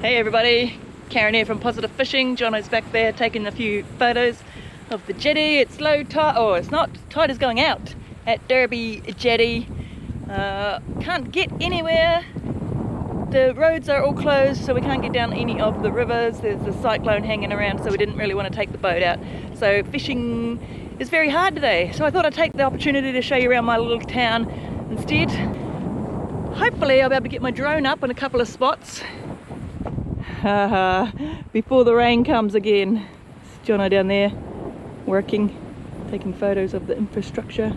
Hey everybody, Karen here from Positive Fishing. Jono's back there taking a few photos of the jetty. It's low tide, oh it's not, tide is going out at Derby Jetty. Can't get anywhere. The roads are all closed, so we can't get down any of the rivers. There's a cyclone hanging around, so we didn't really want to take the boat out. So fishing is very hard today. So I thought I'd take the opportunity to show you around my little town instead. Hopefully I'll be able to get my drone up in a couple of spots before the rain comes again. It's Jono down there working, taking photos of the infrastructure.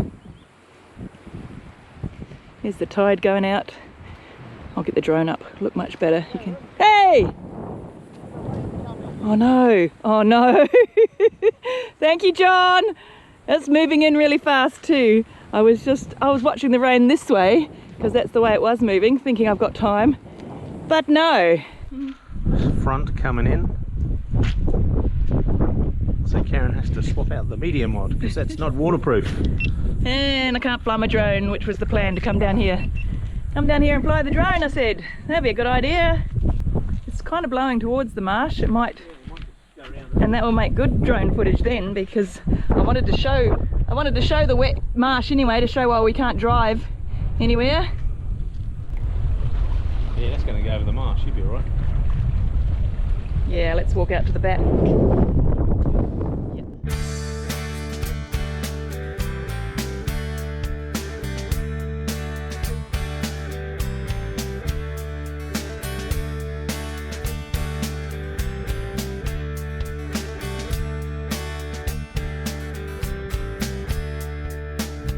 Here's the tide going out. I'll get the drone up, look much better. You can. Hey! Oh no, oh no. Thank you, John. It's moving in really fast too. I was watching the rain this way because that's the way it was moving, thinking I've got time, but no. Front coming in, so Karen has to swap out the media mod because that's not waterproof. And I can't fly my drone, which was the plan, to come down here. Come down here and fly the drone, I said. That'd be a good idea. It's kind of blowing towards the marsh. It might, and that will make good drone footage then, because I wanted to show the wet marsh anyway, to show why we can't drive anywhere. Yeah, that's going to go over the marsh. You'll be alright. Yeah, let's walk out to the back.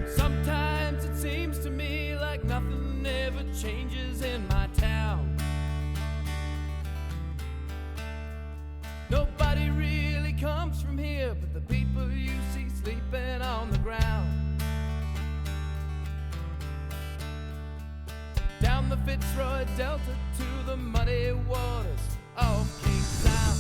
Sometimes it seems to me like nothing ever changes in my town. Nobody really comes from here but the people you see sleeping on the ground. Down the Fitzroy Delta to the muddy waters of King Sound.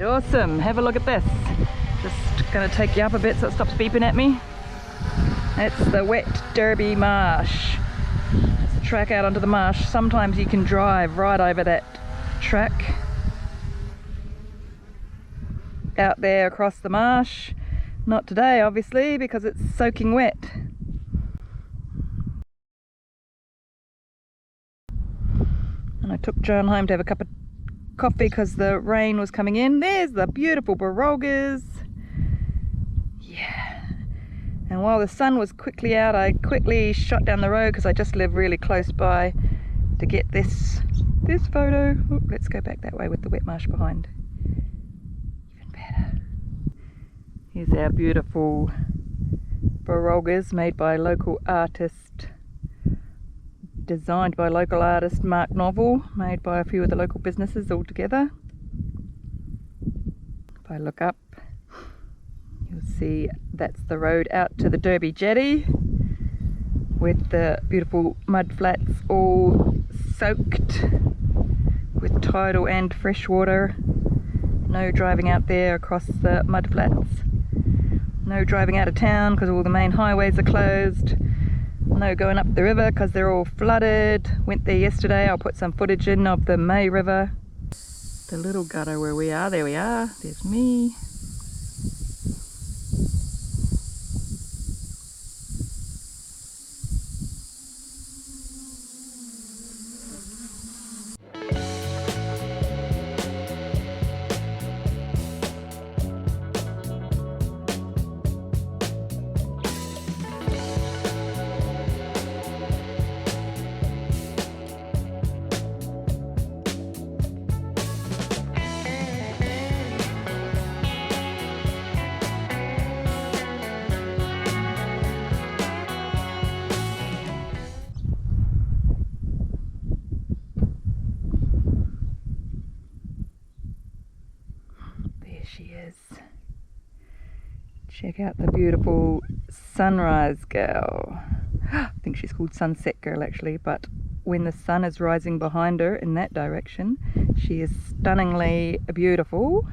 Awesome, have a look at this. Just gonna take you up a bit so it stops beeping at me. It's the wet Derby Marsh. It's a track out onto the marsh. Sometimes you can drive right over that track. Out there across the marsh. Not today obviously because it's soaking wet. And I took John home to have a cup of coffee because the rain was coming in. There's the beautiful Brolgas. Yeah. And while the sun was quickly out, I quickly shot down the road because I just live really close by to get this photo. Ooh, let's go back that way with the wet marsh behind. Even better. Here's our beautiful Brolgas made by local artist. Designed by local artist Mark Novel, made by a few of the local businesses all together. If I look up, you'll see that's the road out to the Derby Jetty with the beautiful mud flats all soaked with tidal and fresh water. No driving out there across the mud flats. No driving out of town because all the main highways are closed. No going up the river because they're all flooded. Went there yesterday. I'll put some footage in of the May River. The little gutter where we are. There we are. There's me. Check out the beautiful sunrise girl. I think she's called sunset girl actually, but when the sun is rising behind her in that direction, she is stunningly beautiful.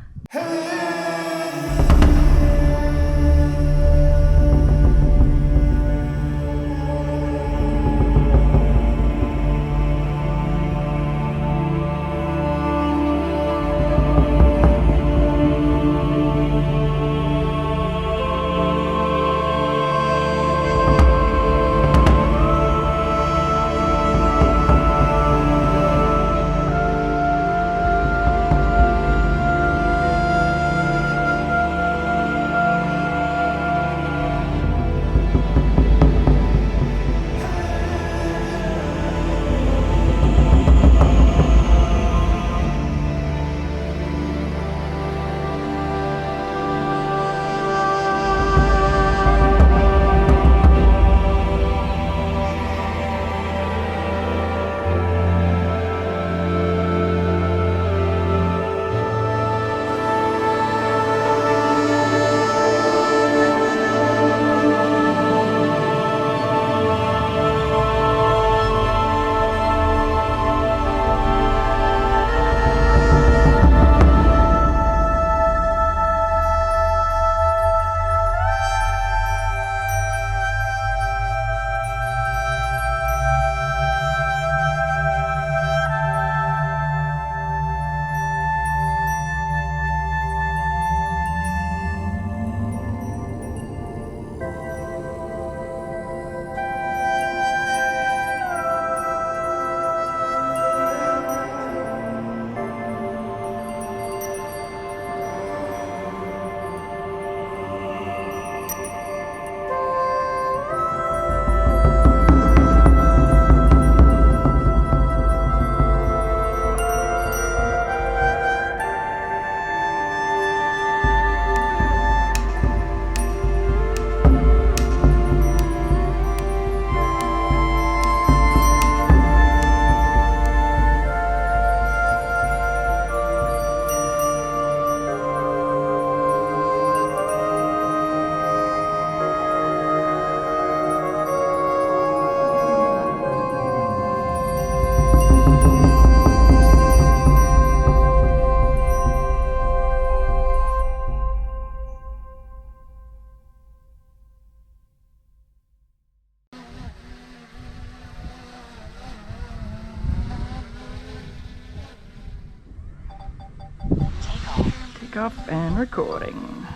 Off and recording.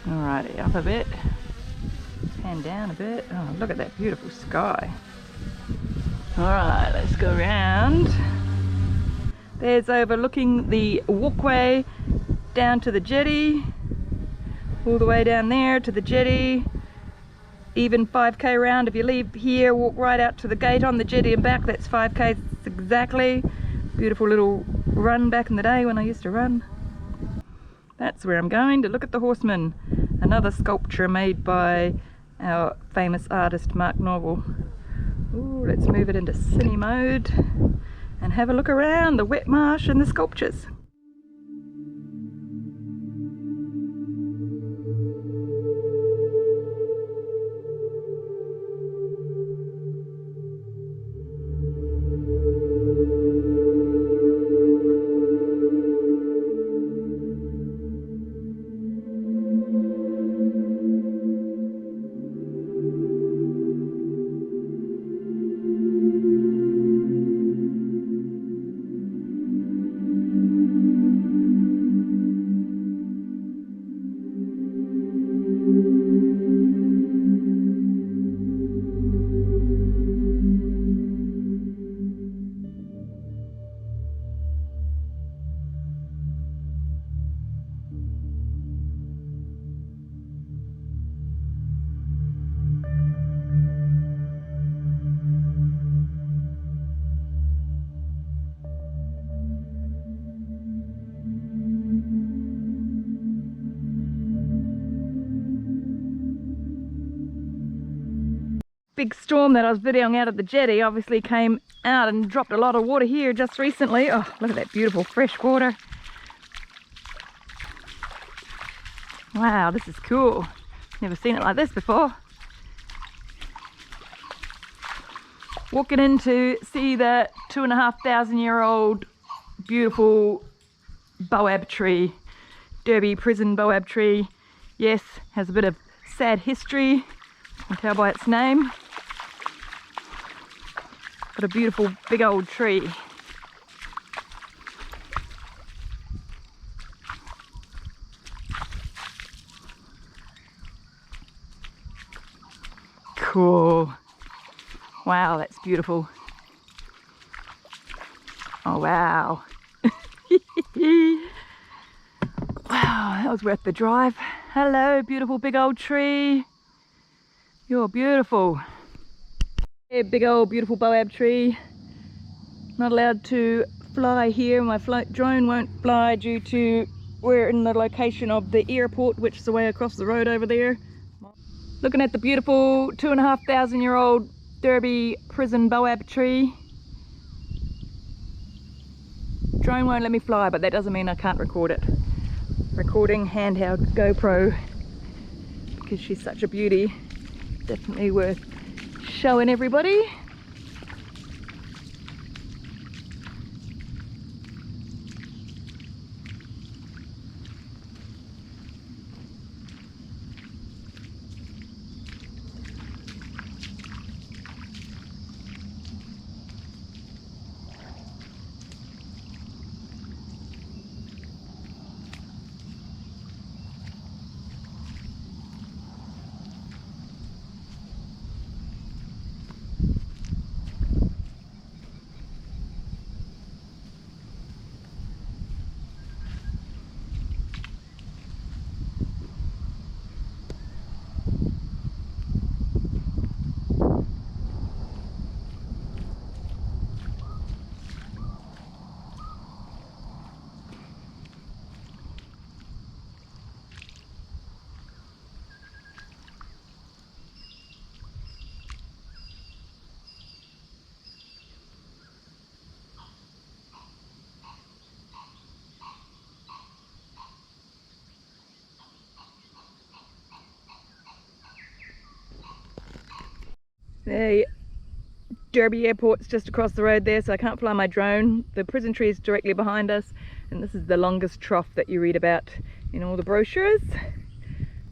Alrighty, up a bit, pan down a bit. Oh, look at that beautiful sky. Alright, let's go around. There's overlooking the walkway down to the jetty, all the way down there to the jetty. Even 5k round. If you leave here, walk right out to the gate on the jetty and back, that's 5k exactly. Beautiful little run back in the day when I used to run. That's where I'm going to look at the horseman, another sculpture made by our famous artist Mark Norval. Ooh, let's move it into cine mode and have a look around the wet marsh and the sculptures. Big storm that I was videoing out at the jetty obviously came out and dropped a lot of water here just recently. Oh, look at that beautiful fresh water. Wow, this is cool. Never seen it like this before. Walking in to see the 2,500-year-old beautiful Boab Tree. Derby prison Boab Tree. Yes, has a bit of sad history. You can tell by its name. But a beautiful big old tree. Cool. Wow, that's beautiful. Oh wow. Wow, that was worth the drive. Hello, beautiful big old tree. You're beautiful. Yeah, big old beautiful Boab tree. Not allowed to fly here. My drone won't fly due to we're in the location of the airport, which is away across the road over there. Looking at the beautiful 2,500-year-old Derby prison Boab tree. Drone won't let me fly, but that doesn't mean I can't record it. Recording handheld GoPro because she's such a beauty. Definitely worth showing everybody. The Derby airport's just across the road there, so I can't fly my drone. The prison tree is directly behind us, and this is the longest trough that you read about in all the brochures.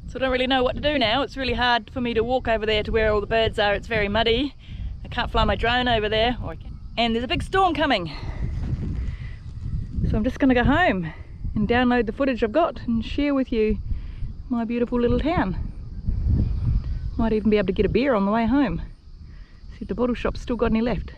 So I don't really know what to do now. It's really hard for me to walk over there to where all the birds are. It's very muddy. I can't fly my drone over there, and there's a big storm coming. So I'm just going to go home and download the footage I've got and share with you my beautiful little town. Might even be able to get a beer on the way home. See if the bottle shop's still got any left.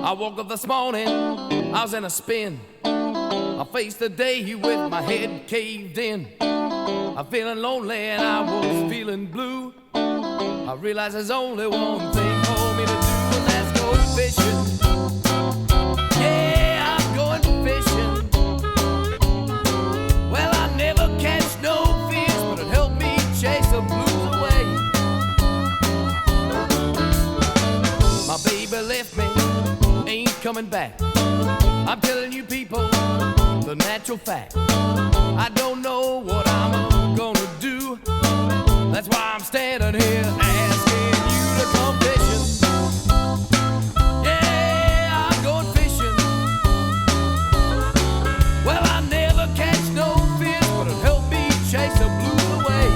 I woke up this morning, I was in a spin. I faced the day with my head caved in. I'm feeling lonely and I was feeling blue. I realized there's only one thing for me to do, and that's go fishing. Yeah, I'm going fishing. Well, I never catch no fish, but it helped me chase the blues away. My baby left me, ain't coming back. I'm telling you people the natural fact. I don't know what I'm gonna do. That's why I'm standing here asking you to come fishing. Yeah, I'm going fishing. Well, I never catch no fish, but it helped me chase the blues away.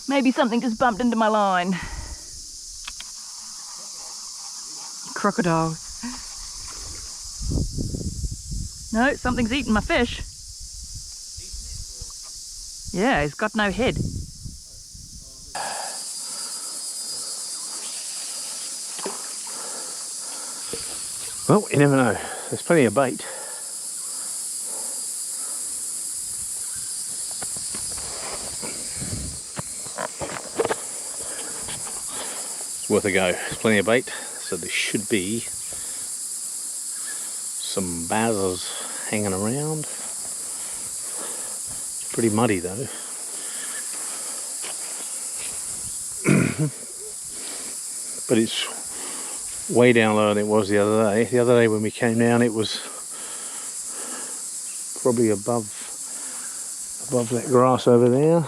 Maybe something just bumped into my line. Crocodiles. No, something's eaten my fish. Yeah, he's got no head. Well, you never know. There's plenty of bait. It's worth a go. There's plenty of bait. So there should be some bazzers hanging around. Pretty muddy though. But it's way down lower than it was the other day. The other day when we came down it was probably above that grass over there.